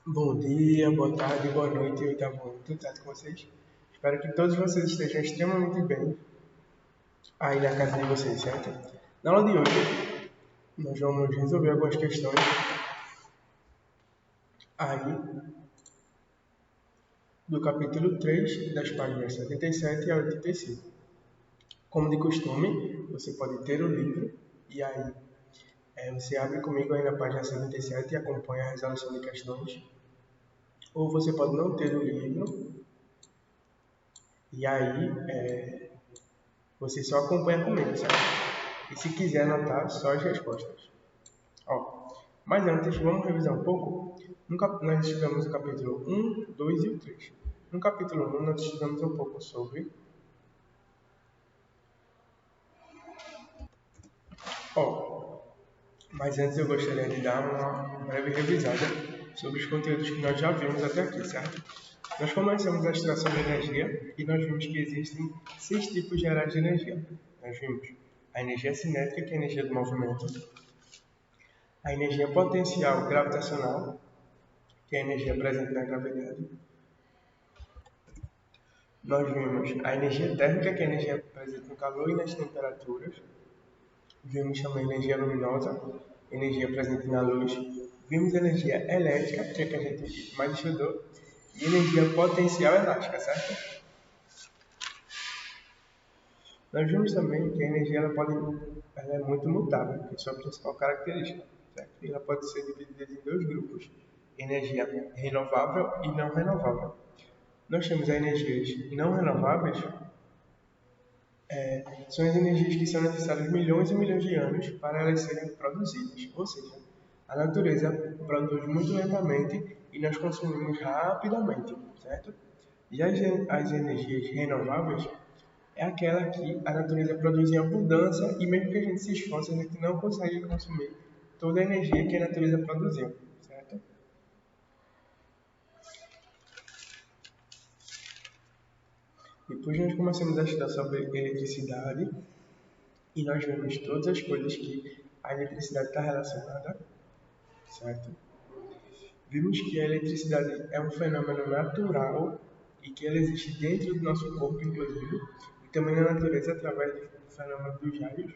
Bom dia, boa tarde, boa noite, Oitavo. Tudo certo com vocês? Espero que todos vocês estejam extremamente bem aí na casa de vocês, certo? Na aula de hoje, nós vamos resolver algumas questões aí do capítulo 3, das páginas 77 a 85. Como de costume, você pode ter o livro e aí você abre comigo aí na página 77 e acompanha a resolução de questões. Ou você pode não ter o livro e aí você só acompanha comigo, certo? E se quiser anotar, só as respostas. Ó, mas antes, vamos revisar um pouco. Nós estudamos o capítulo 1, 2 e o 3. No capítulo 1, nós estudamos um pouco sobre... Mas antes eu gostaria de dar uma breve revisada sobre os conteúdos que nós já vimos até aqui, certo? Nós começamos a estudar sobre energia e nós vimos que existem 6 tipos gerais de energia. Nós vimos a energia cinética, que é a energia do movimento, a energia potencial gravitacional, que é a energia presente na gravidade. Nós vimos a energia térmica, que é a energia presente no calor e nas temperaturas. Vimos também a energia luminosa, energia presente na luz. Vimos a energia elétrica, que é a que a gente mais estudou, e energia potencial elástica, certo? Nós vimos também que a energia ela é muito mutável, que é sua principal característica, certo? E ela pode ser dividida em dois grupos: energia renovável e não renovável. Nós temos as energias não renováveis, são as energias que são necessárias milhões e milhões de anos para elas serem produzidas. Ou seja, a natureza produz muito lentamente e nós consumimos rapidamente, certo? E as energias renováveis é aquela que a natureza produz em abundância e mesmo que a gente se esforce, a gente não consegue consumir toda a energia que a natureza produziu, certo? Depois nós começamos a estudar sobre eletricidade e nós vemos todas as coisas que a eletricidade está relacionada, certo? Vimos que a eletricidade é um fenômeno natural e que ela existe dentro do nosso corpo, inclusive, e também na natureza através do fenômeno dos raios.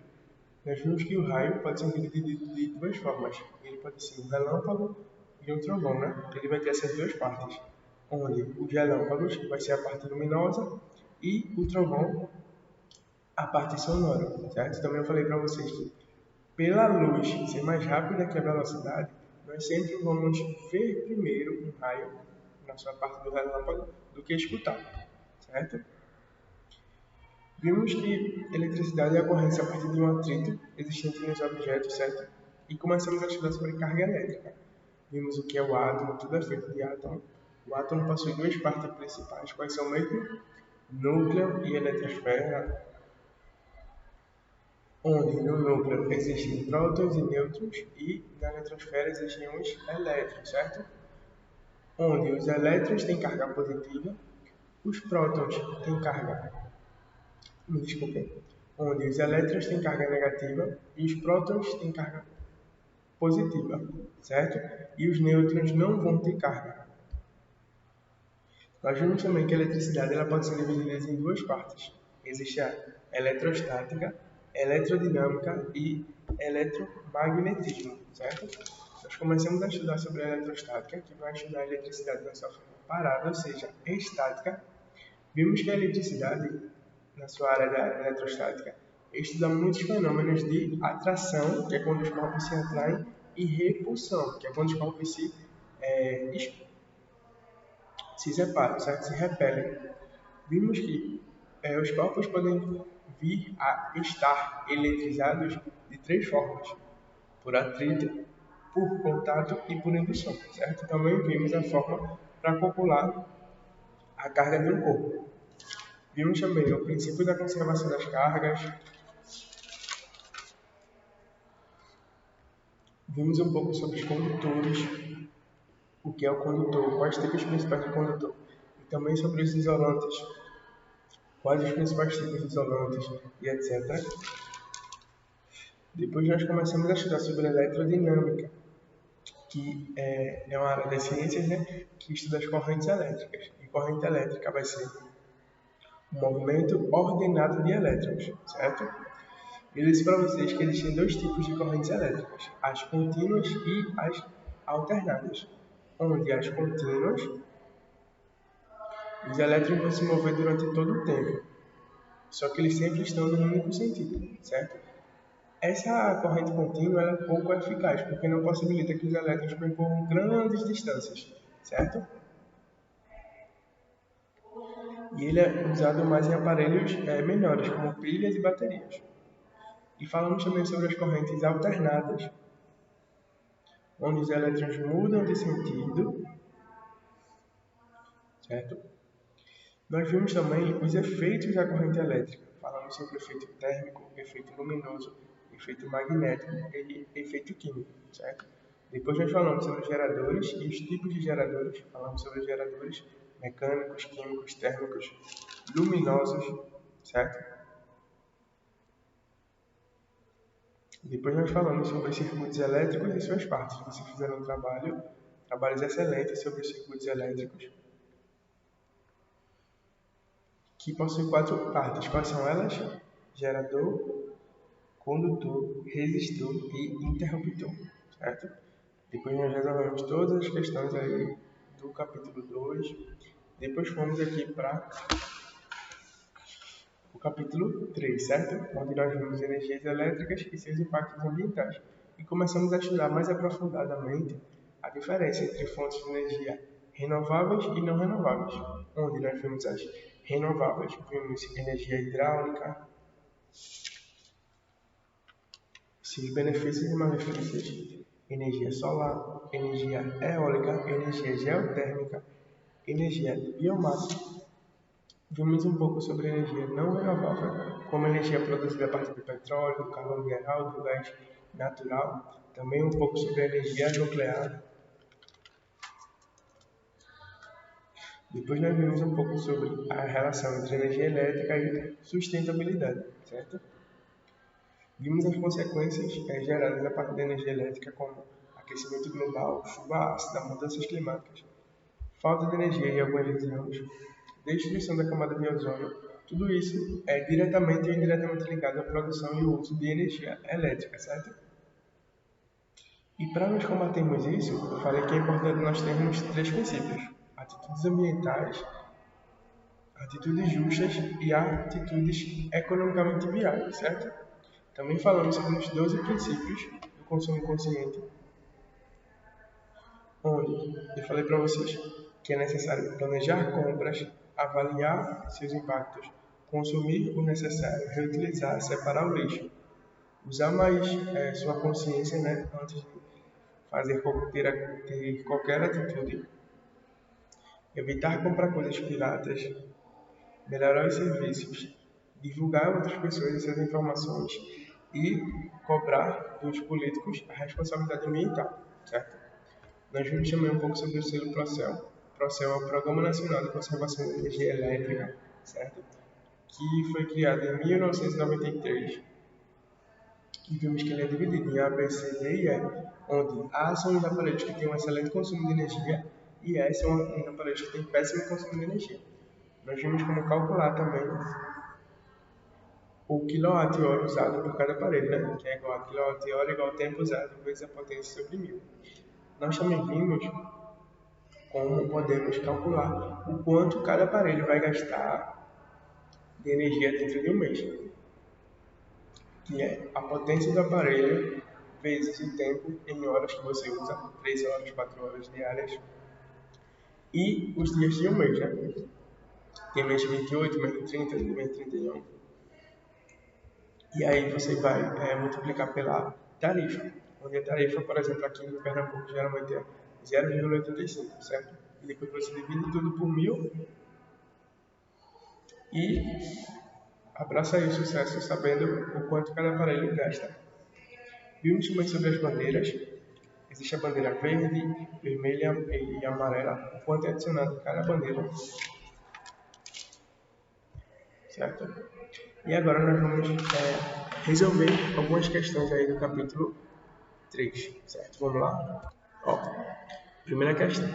Nós vimos que o raio pode ser dividido de duas formas. Ele pode ser um relâmpago e um trovão, né? Ele vai ter essas duas partes, onde os relâmpagos vai ser a parte luminosa e o trovão a parte sonora, certo? Também eu falei para vocês que pela luz ser mais rápida que a velocidade, nós sempre vamos ver primeiro um raio na sua parte do relâmpago do que escutar, certo? Vimos que eletricidade é a ocorrência a partir de um atrito existente nos objetos, certo? E começamos a estudar sobre carga elétrica. Vimos o que é o átomo, tudo é feito de átomo. O átomo possui duas partes principais, quais são mesmo? Núcleo e eletrosfera, onde no núcleo existem prótons e nêutrons e na eletrosfera existem os elétrons, certo? Onde os elétrons têm carga positiva, os prótons têm carga, onde os elétrons têm carga negativa e os prótons têm carga positiva, certo? E os nêutrons não vão ter carga. Nós vimos também que a eletricidade ela pode ser dividida em duas partes. Existe a eletrostática, eletrodinâmica e eletromagnetismo, certo? Nós começamos a estudar sobre a eletrostática, que vai estudar a eletricidade na sua forma parada, ou seja, estática. Vimos que a eletricidade, na sua área da eletrostática, estuda muitos fenômenos de atração, que é quando os corpos se atraem, e repulsão, que é quando os corpos se separam, certo? Se repelem. Vimos que os corpos podem vir a estar eletrizados de três formas: por atrito, por contato e por indução, certo? Também vimos a forma para calcular a carga de um corpo. Vimos também o princípio da conservação das cargas. Vimos um pouco sobre os condutores, o que é o condutor, quais tipos principais de condutor, e também sobre os isolantes, quais os principais tipos de isolantes e etc. Depois nós começamos a estudar sobre a eletrodinâmica, que é uma área das ciências, né, que estuda as correntes elétricas. E corrente elétrica vai ser um movimento ordenado de elétrons, certo? Eu disse para vocês que existem dois tipos de correntes elétricas, as contínuas e as alternadas. Onde as contínuas, os elétrons vão se mover durante todo o tempo, só que eles sempre estão no único sentido, certo? Essa corrente contínua ela é pouco eficaz, porque não possibilita que os elétrons percorram grandes distâncias, certo? E ele é usado mais em aparelhos menores, como pilhas e baterias. E falamos também sobre as correntes alternadas, onde os elétrons mudam de sentido, certo? Nós vimos também os efeitos da corrente elétrica. Falamos sobre o efeito térmico, efeito luminoso, efeito magnético e efeito químico, certo? Depois nós falamos sobre os geradores e os tipos de geradores. Falamos sobre os geradores mecânicos, químicos, térmicos, luminosos, certo? Depois nós falamos sobre os circuitos elétricos e suas partes. Vocês fizeram trabalhos excelentes sobre os circuitos elétricos, que possuem 4 partes. Quais são elas? Gerador, condutor, resistor e interruptor, certo? Depois nós resolvemos todas as questões aí do capítulo 2. Depois fomos aqui para o capítulo 3, certo? Onde nós vimos energias elétricas e seus impactos ambientais. E começamos a estudar mais aprofundadamente a diferença entre fontes de energia renováveis e não renováveis. Onde nós vimos as renováveis, vimos energia hidráulica, seus benefícios e malefícios, energia solar, energia eólica, energia geotérmica, energia de biomassa. Vimos um pouco sobre energia não renovável, como energia produzida a partir do petróleo, do carvão mineral, do gás natural. Também um pouco sobre a energia nuclear. Depois nós vimos um pouco sobre a relação entre energia elétrica e sustentabilidade, certo? Vimos as consequências geradas a partir da energia elétrica, como aquecimento global, chuva ácida, mudanças climáticas, falta de energia em algumas regiões, destruição da camada de ozônio. Tudo isso é diretamente ou indiretamente ligado à produção e ao uso de energia elétrica, certo? E para nós combatermos isso, eu falei que é importante nós termos 3 princípios: atitudes ambientais, atitudes justas e atitudes economicamente viáveis, certo? Também falamos sobre os 12 princípios do consumo consciente, onde eu falei para vocês que é necessário planejar compras, avaliar seus impactos, consumir o necessário, reutilizar, separar o lixo, usar mais sua consciência, né, antes de ter qualquer atitude, evitar comprar coisas piratas, melhorar os serviços, divulgar a outras pessoas essas informações e cobrar dos políticos a responsabilidade ambiental, certo? Nós vimos também um pouco sobre o selo Procel. Procel é o Programa Nacional de Conservação de Energia Elétrica, certo? Que foi criado em 1993. E vimos que ele é dividido em A, B, C, D e E, onde A são os aparelhos que têm um excelente consumo de energia e E são os aparelhos que têm péssimo consumo de energia. Nós vimos como calcular também o quilowatt-hora usado por cada aparelho, né? Que é igual a quilowatt-hora igual ao tempo usado vezes a potência sobre 1000. Nós também vimos como podemos calcular o quanto cada aparelho vai gastar de energia dentro de um mês, que é a potência do aparelho vezes o tempo em horas que você usa, 3 horas, 4 horas diárias, e os dias de um mês, né? Tem mês de 28, mês de 30, mês de 31. E aí você vai multiplicar pela tarifa, onde a tarifa, por exemplo, aqui em Pernambuco, geralmente é 0,85, certo? E depois você divide tudo por 1000 e abraça aí o sucesso sabendo o quanto cada aparelho gasta. Vimos também sobre as bandeiras. Existe a bandeira verde, vermelha e amarela, o quanto é adicionado em cada bandeira, certo? E agora nós vamos resolver algumas questões aí do capítulo 3, certo? Vamos lá? Ó, primeira questão.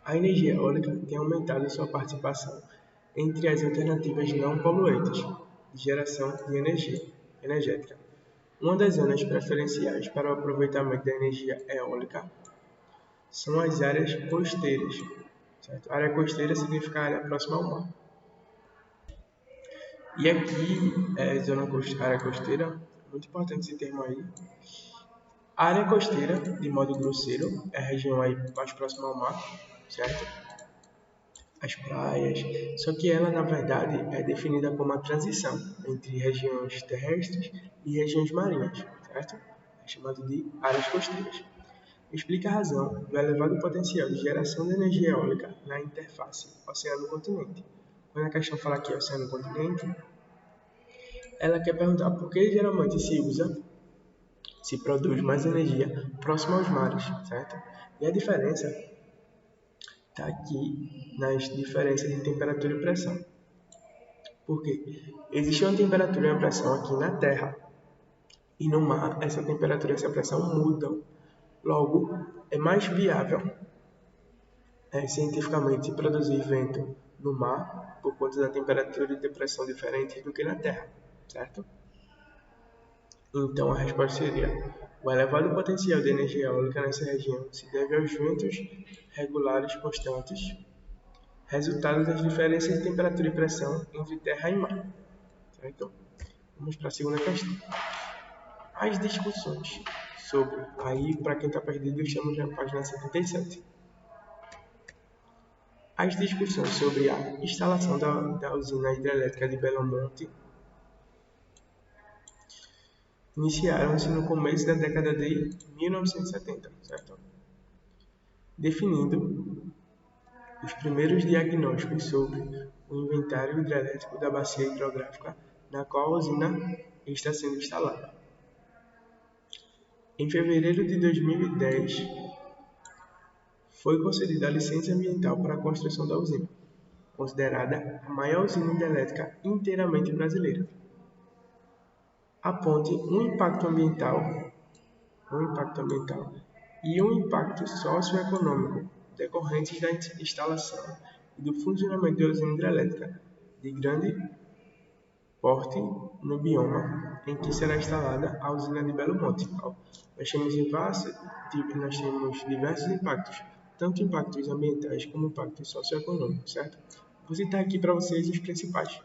A energia eólica tem aumentado sua participação entre as alternativas não poluentes de geração de energia energética. Uma das zonas preferenciais para o aproveitamento da energia eólica são as áreas costeiras. Certo? A área costeira significa a área próxima ao mar. E aqui, área costeira, muito importante esse termo aí. A área costeira, de modo grosseiro, é a região aí mais próxima ao mar, certo? As praias. Só que ela, na verdade, é definida como a transição entre regiões terrestres e regiões marinhas, certo? É chamado de áreas costeiras. Explica a razão do elevado potencial de geração de energia eólica na interface oceano-continente. Quando a questão fala aqui oceano-continente, ela quer perguntar por que geralmente se produz mais energia próximo aos mares, certo? E a diferença está aqui nas diferenças de temperatura e pressão. Por quê? Existe uma temperatura e uma pressão aqui na Terra, e no mar essa temperatura e essa pressão mudam. Logo, é mais viável cientificamente produzir vento no mar por conta da temperatura e da pressão diferentes do que na Terra, certo? Então a resposta seria: o elevado potencial de energia eólica nessa região se deve aos ventos regulares constantes, resultado das diferenças de temperatura e pressão entre terra e mar. Certo? Vamos para a segunda questão. As discussões sobre, aí para quem está perdido, estamos na página 77. As discussões sobre a instalação da usina hidrelétrica de Belo Monte iniciaram-se no começo da década de 1970, certo? Definindo os primeiros diagnósticos sobre o inventário hidrelétrico da bacia hidrográfica na qual a usina está sendo instalada. Em fevereiro de 2010, foi concedida a licença ambiental para a construção da usina, considerada a maior usina hidrelétrica inteiramente brasileira. Aponte um impacto ambiental e um impacto socioeconômico decorrentes da instalação e do funcionamento da usina hidrelétrica de grande porte no bioma em que será instalada a usina de Belo Monte. Nós temos diversos impactos, tanto impactos ambientais como impactos socioeconômicos, certo? Vou citar aqui para vocês os principais.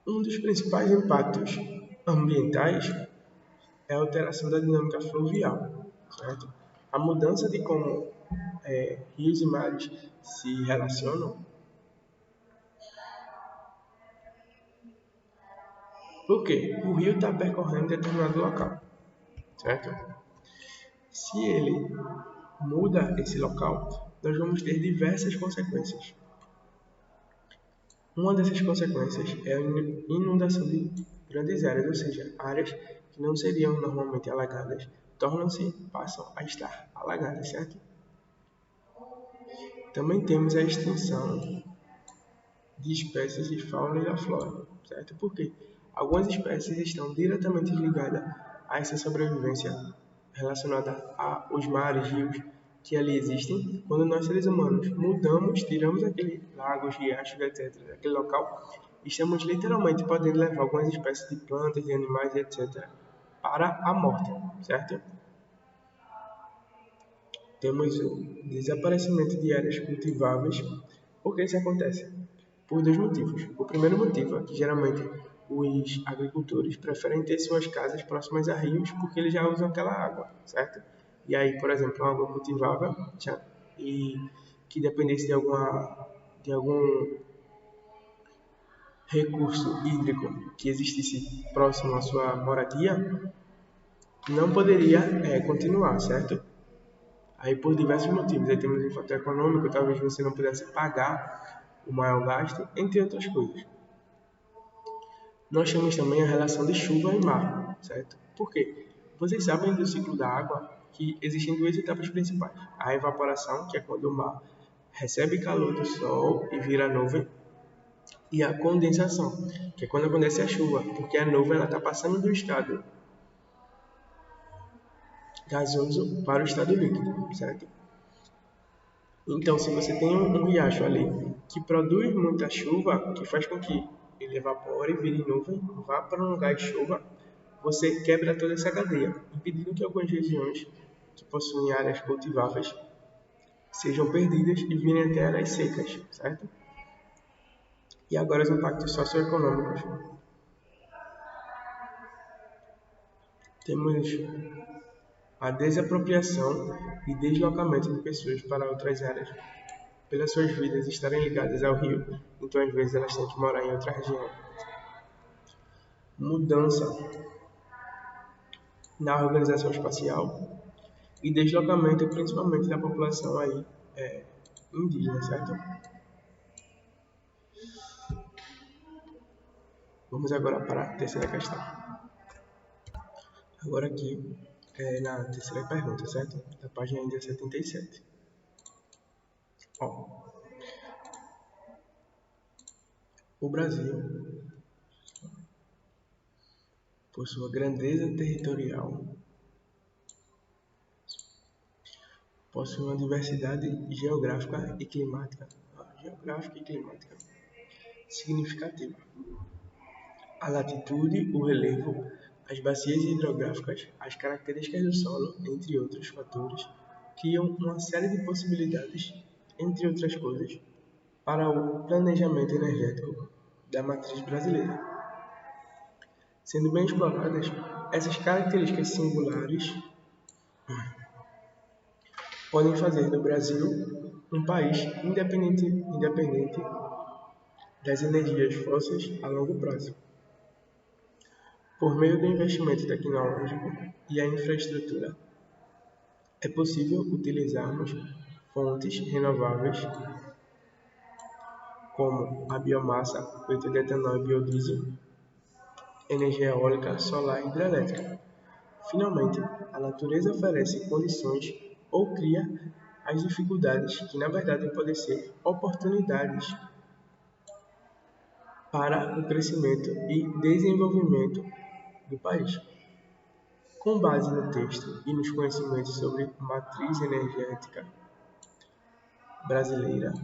Um dos principais impactos ambientais é a alteração da dinâmica fluvial, certo? A mudança de como rios e mares se relacionam. Por quê? O rio está percorrendo determinado local, certo? Se ele muda esse local, nós vamos ter diversas consequências. Uma dessas consequências é a inundação de grandes áreas, ou seja, áreas que não seriam normalmente alagadas, passam a estar alagadas, certo? Também temos a extinção de espécies de fauna e da flora, certo? Porque algumas espécies estão diretamente ligadas a essa sobrevivência relacionada aos mares, rios que ali existem. Quando nós, seres humanos, tiramos aquele lagos, riachos, etc., daquele local, estamos literalmente podendo levar algumas espécies de plantas, de animais, etc., para a morte, certo? Temos o desaparecimento de áreas cultiváveis. Por que isso acontece? Por dois motivos. O primeiro motivo é que geralmente os agricultores preferem ter suas casas próximas a rios porque eles já usam aquela água, certo? E aí, por exemplo, uma água cultivável e que dependesse de algum recurso hídrico que existisse próximo à sua moradia, não poderia continuar, certo? Aí por diversos motivos, aí temos o fator econômico, talvez você não pudesse pagar o maior gasto, entre outras coisas. Nós temos também a relação de chuva e mar, certo? Por quê? Vocês sabem do ciclo da água que existem duas etapas principais. A evaporação, que é quando o mar recebe calor do sol e vira nuvem, e a condensação, que é quando acontece a chuva, porque a nuvem está passando do estado gasoso para o estado líquido, certo? Então, se você tem um riacho ali que produz muita chuva, que faz com que ele evapore, vire nuvem, vá para um lugar de chuva, você quebra toda essa cadeia, impedindo que algumas regiões que possuem áreas cultiváveis sejam perdidas e virem até áreas secas, certo? E agora os impactos socioeconômicos. Temos a desapropriação e deslocamento de pessoas para outras áreas, pelas suas vidas estarem ligadas ao rio, então às vezes elas têm que morar em outra região. Mudança na organização espacial e deslocamento principalmente da população aí indígena, certo? Vamos agora para a terceira questão. Agora aqui na terceira pergunta, certo? Da página ainda 77. Ó, o Brasil, por sua grandeza territorial, possui uma diversidade geográfica e climática significativa. A latitude, o relevo, as bacias hidrográficas, as características do solo, entre outros fatores, criam uma série de possibilidades, entre outras coisas, para o planejamento energético da matriz brasileira. Sendo bem exploradas, essas características singulares podem fazer do Brasil um país independente das energias fósseis a longo prazo. Por meio do investimento tecnológico e a infraestrutura, é possível utilizarmos fontes renováveis como a biomassa, feita de etanol e biodiesel, energia eólica, solar e hidrelétrica. Finalmente, a natureza oferece condições ou cria as dificuldades que, na verdade, podem ser oportunidades para o crescimento e desenvolvimento do país. Com base no texto e nos conhecimentos sobre matriz energética brasileira,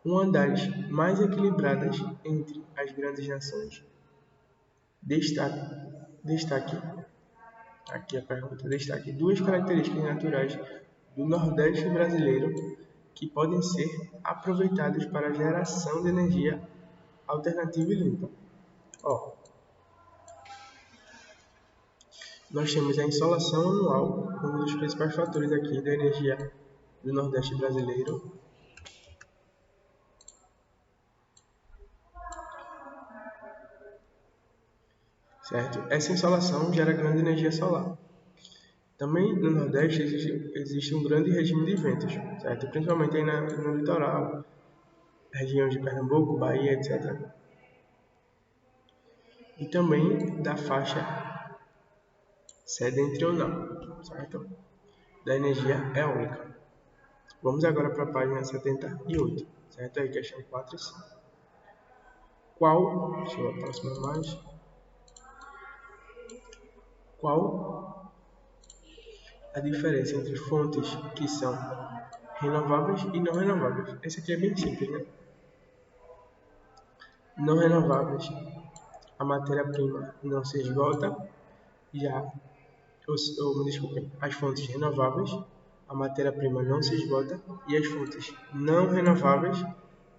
uma das mais equilibradas entre as grandes nações. Destaque aqui a pergunta, destaque duas características naturais do Nordeste brasileiro que podem ser aproveitadas para a geração de energia alternativa e limpa. Nós temos a insolação anual como um dos principais fatores aqui da energia do Nordeste brasileiro. Certo? Essa insolação gera grande energia solar. Também no Nordeste existe um grande regime de ventos, certo? Principalmente aí no litoral, região de Pernambuco, Bahia, etc. E também da faixa setentrional, certo? Da energia eólica. Vamos agora para a página 78, certo? Aí questão 4 e 5. Deixa eu aproximar mais. Qual a diferença entre fontes que são renováveis e não renováveis? Esse aqui é bem simples, né? Não renováveis, a matéria-prima não se esgota, me desculpem, as fontes renováveis, a matéria-prima não se esgota e as fontes não renováveis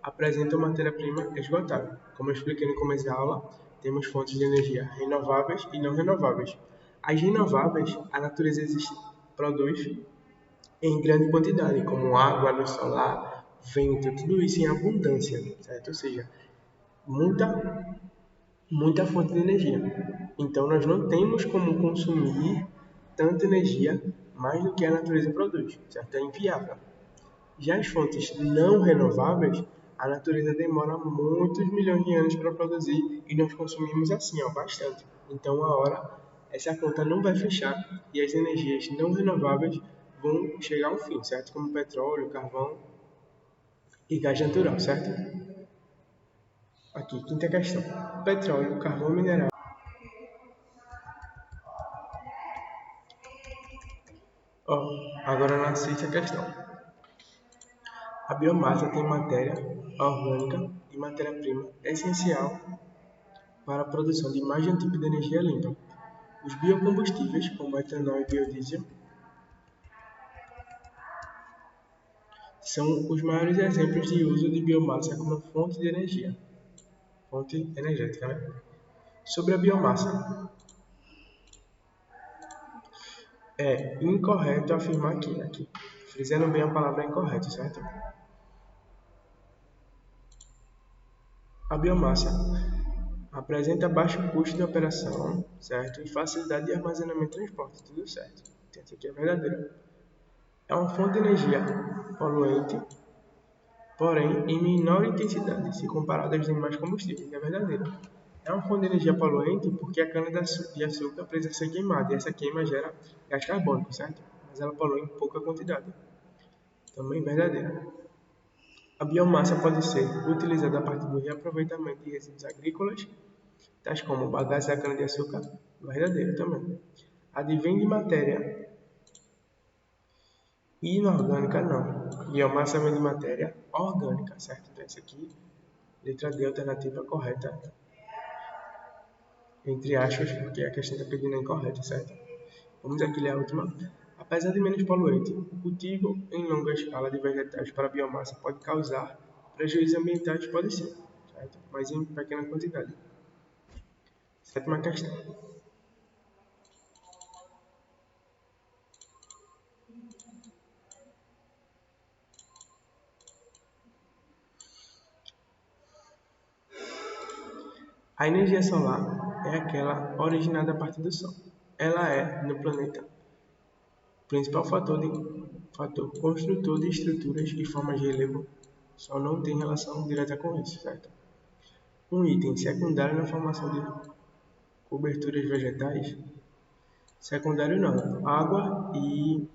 apresentam matéria-prima esgotável. Como eu expliquei no começo da aula, temos fontes de energia renováveis e não renováveis. As renováveis, a natureza produz em grande quantidade, como água, luz solar, vento, tudo isso em abundância, certo? Ou seja, muita fonte de energia. Então, nós não temos como consumir tanta energia mais do que a natureza produz, certo? É inviável. Já as fontes não renováveis, a natureza demora muitos milhões de anos para produzir e nós consumimos assim, bastante. Então, uma hora, essa conta não vai fechar e as energias não renováveis vão chegar ao fim, certo? Como petróleo, carvão e gás natural, certo? Aqui, quinta questão. Petróleo, carvão mineral Agora na sexta questão. A biomassa tem matéria orgânica e matéria-prima essencial para a produção de mais de um tipo de energia limpa. Os biocombustíveis, como etanol e biodiesel, são os maiores exemplos de uso de biomassa como fonte de energia, fonte energética, né? Sobre a biomassa, é incorreto afirmar aqui, frisando bem a palavra incorreto, certo? A biomassa apresenta baixo custo de operação, certo? E facilidade de armazenamento e transporte, tudo certo. Isso aqui é verdadeiro. É uma fonte de energia poluente, porém em menor intensidade, se comparada aos demais combustíveis, é verdadeiro. É uma fonte de energia poluente porque a cana-de-açúcar precisa ser queimada e essa queima gera gás carbônico, certo? Mas ela polui em pouca quantidade. Também verdadeiro. A biomassa pode ser utilizada a partir do reaproveitamento de resíduos agrícolas, tais como bagaço da cana-de-açúcar, verdadeiro também. Advém de matéria inorgânica, não. Biomassa vem de matéria orgânica, certo? Então, essa aqui, letra D, alternativa correta, entre aspas, porque a questão está pedindo a incorreta, certo? Vamos aqui ler a última. Apesar de menos poluente, o cultivo em longa escala de vegetais para biomassa pode causar prejuízos ambientais, pode ser, certo? Mas em pequena quantidade. Sétima questão. A energia solar é aquela originada a partir do Sol. Ela é, no planeta, o principal fator construtor de estruturas e formas de relevo. Só não tem relação direta com isso, certo? Um item secundário na formação de coberturas vegetais. Secundário não. Água e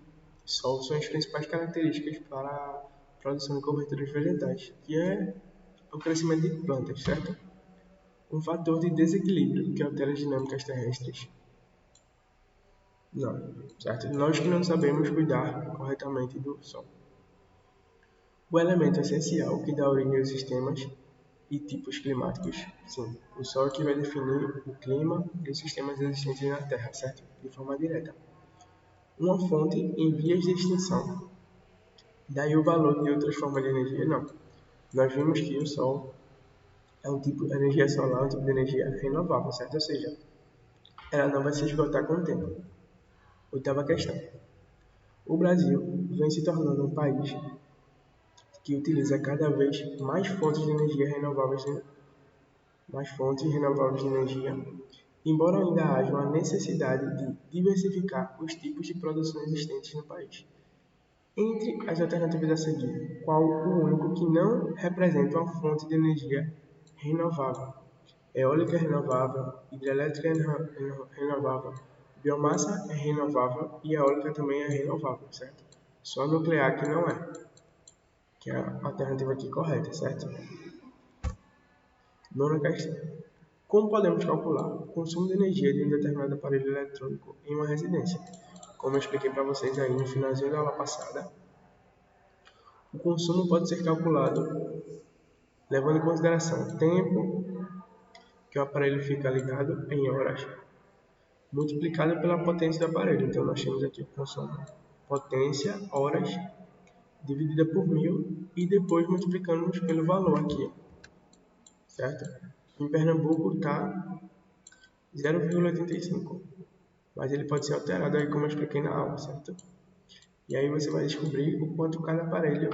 sol são as principais características para a produção de coberturas vegetais, que é o crescimento de plantas, certo? Um fator de desequilíbrio que altera as dinâmicas terrestres. Não, certo? Nós que não sabemos cuidar corretamente do Sol. O elemento essencial que dá origem aos sistemas e tipos climáticos. Sim, o Sol é que vai definir o clima dos sistemas existentes na Terra, certo? De forma direta. Uma fonte em vias de extinção. Daí o valor de outras formas de energia? Não. Nós vimos que o Sol é um tipo de energia solar, um tipo de energia renovável, certo? Ou seja, ela não vai se esgotar com o tempo. Oitava questão. O Brasil vem se tornando um país que utiliza cada vez mais fontes renováveis de energia, embora ainda haja uma necessidade de diversificar os tipos de produção existentes no país. Entre as alternativas a seguir, qual o único que não representa uma fonte de energia renovável? Eólica é renovável, hidrelétrica é renovável, biomassa é renovável e eólica também é renovável, certo? Só nuclear que não é, que é a alternativa aqui correta, certo? Nona questão. Como podemos calcular o consumo de energia de um determinado aparelho eletrônico em uma residência? Como eu expliquei para vocês aí no finalzinho da aula passada, o consumo pode ser calculado levando em consideração o tempo que o aparelho fica ligado em horas, multiplicado pela potência do aparelho. Então, nós temos aqui o consumo potência, horas, dividida por 1000 e depois multiplicamos pelo valor aqui, certo? Em Pernambuco está 0,85, mas ele pode ser alterado aí como eu expliquei na aula, certo? E aí você vai descobrir o quanto cada aparelho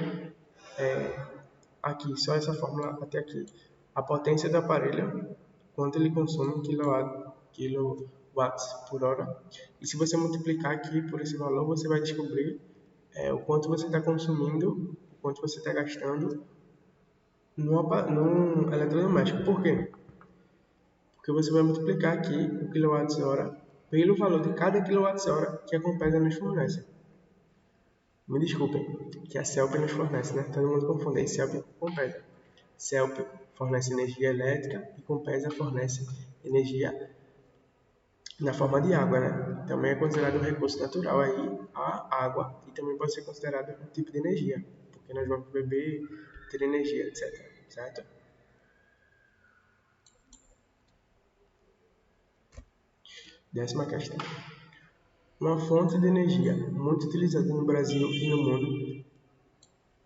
aqui, só essa fórmula até aqui. A potência do aparelho, quanto ele consome em kilowatts por hora. E se você multiplicar aqui por esse valor, você vai descobrir o quanto você está consumindo, o quanto você está gastando num eletrodoméstico. Por quê? Porque você vai multiplicar aqui o quilowatts-hora pelo valor de cada quilowatts-hora que a Compesa nos fornece. Me desculpem, que a CELP nos fornece, né? Todo mundo confunde aí CELP com Compesa. CELP fornece energia elétrica e Compesa fornece energia na forma de água, né? Também é considerado um recurso natural aí a água e também pode ser considerado um tipo de energia, porque nós vamos beber, ter energia, etc. Certo? Décima questão. Uma fonte de energia muito utilizada no Brasil e no mundo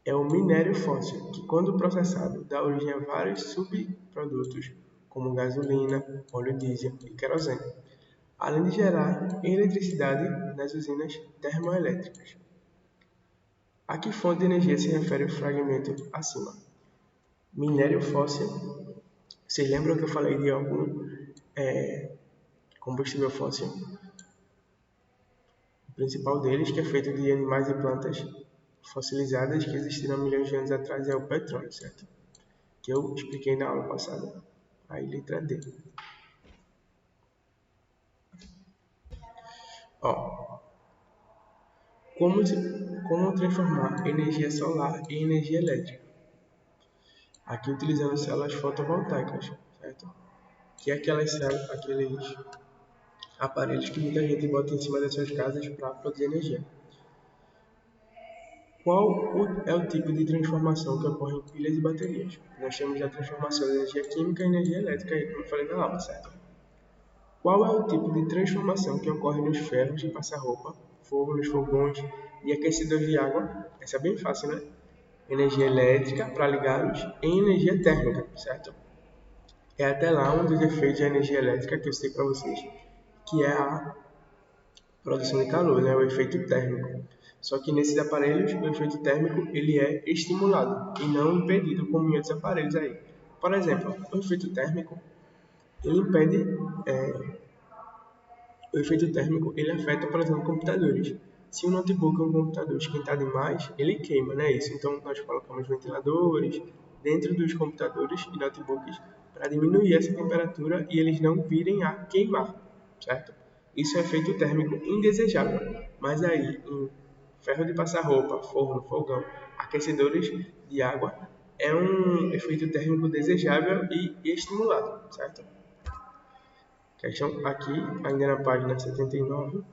é o minério fóssil, que quando processado dá origem a vários subprodutos, como gasolina, óleo diesel e querosene, além de gerar eletricidade nas usinas termoelétricas. A que fonte de energia se refere o fragmento acima? Minério fóssil. Vocês lembram que eu falei de algum combustível fóssil? O principal deles, que é feito de animais e plantas fossilizadas que existiram há milhões de anos atrás, é o petróleo, certo? Que eu expliquei na aula passada. Aí, letra D. Ó, como transformar energia solar em energia elétrica? Aqui utilizando células fotovoltaicas, certo? Que é aqueles aparelhos que muita gente bota em cima das suas casas para produzir energia. Qual é o tipo de transformação que ocorre em pilhas e baterias? Nós temos a transformação de energia química em energia elétrica, como eu falei na aula, certo? Qual é o tipo de transformação que ocorre nos ferros de passar roupa, fogo nos fogões e aquecedores de água? Essa é bem fácil, né? Energia elétrica para ligá-los em energia térmica, certo? É até lá um dos efeitos da energia elétrica que eu sei para vocês, que é a produção de calor, né? O efeito térmico. Só que nesses aparelhos, o efeito térmico ele é estimulado e não impedido como em outros aparelhos aí. Por exemplo, o efeito térmico ele impede o efeito térmico ele afeta, por exemplo, computadores. Se um notebook ou um computador esquentar demais, ele queima, né? Isso. Então nós colocamos ventiladores dentro dos computadores e notebooks para diminuir essa temperatura e eles não virem a queimar, certo? Isso é efeito térmico indesejável. Mas aí, em ferro de passar roupa, forno, fogão, aquecedores de água, é um efeito térmico desejável e estimulado, certo? Questão aqui, ainda na página 79,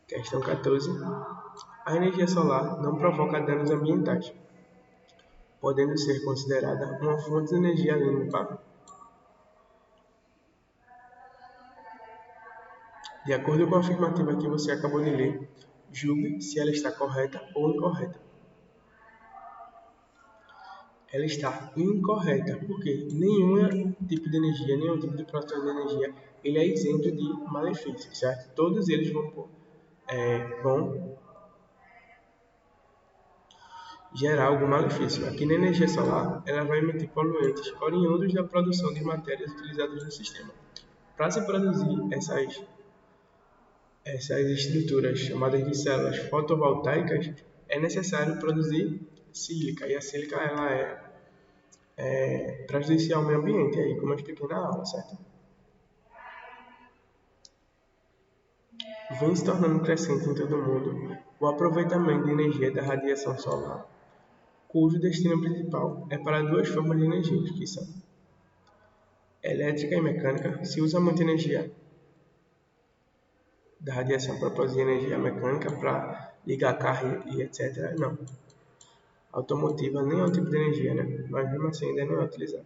questão 14. A energia solar não provoca danos ambientais, podendo ser considerada uma fonte de energia limpa. De acordo com a afirmativa que você acabou de ler, julgue se ela está correta ou incorreta. Ela está incorreta, porque nenhum tipo de energia, nenhum tipo de processo de energia, ele é isento de malefícios, certo? Todos eles vão gerar algum malefício. Aqui na energia solar, ela vai emitir poluentes oriundos da produção de matérias utilizadas no sistema. Para se produzir essas estruturas chamadas de células fotovoltaicas, é necessário produzir sílica, e a sílica ela é prejudicial ao meio ambiente, aí como eu expliquei na aula, certo? Vem se tornando crescente em todo o mundo o aproveitamento de energia da radiação solar, cujo destino principal é para duas formas de energia, que são elétrica e mecânica. Se usa muita energia da radiação para produzir energia mecânica, para ligar carro e etc. Não. Automotiva nem é um tipo de energia, né? Mas mesmo assim ainda não é utilizada.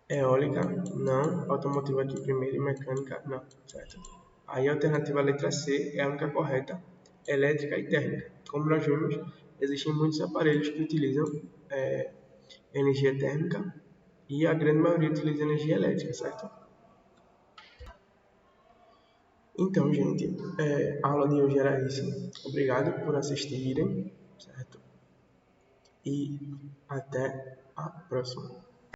Eólica, não. Automotiva aqui primeiro e mecânica, não. Certo? Aí a alternativa letra C é a única correta, elétrica e térmica. Como nós vimos, existem muitos aparelhos que utilizam energia térmica e a grande maioria utiliza energia elétrica, certo? Então, gente, a aula de hoje era isso. Obrigado por assistirem, certo? E até a próxima.